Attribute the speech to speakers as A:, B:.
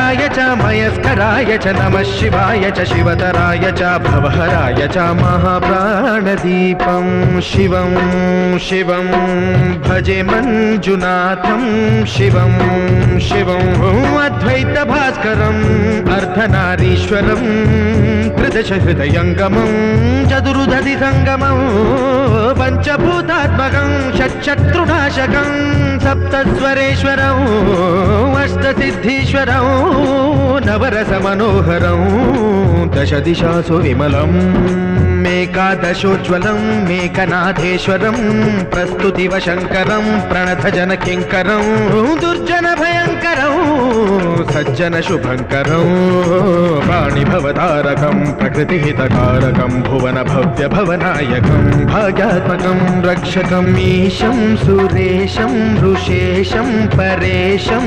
A: मङ्गलाय च मयस्कराय च नमः शिवाय च शिवतराय च भवहराय च महाप्राणदीपं शिवं शिवं भजे मञ्जुनाथं शिवं शिवं अद्वैतभास्करम् अर्धनारीश्वरं त्रिदशहृदयङ्गमं चतुर्दधिसङ्गमं पञ्चभूतात्मकं षट्शत्रुनाशकं सप्तस्वरेश्वरं अष्टसिद्धीश्वरं नवरसमनोहरं दशदिशासु विमलम् मेकादशोज्ज्वलं मेकनाथेश्वरं प्रस्तुतिव शङ्करं प्रणतजनकिङ्करं दुर्जनभयङ्करं सज्जनशुभङ्करं वाणिभवतारकं प्रकृतिहितकारकं भुवनभव्यभवनायकं भाग्यात्मकं रक्षकम् ईशं सुरेशं ऋषेशं परेशं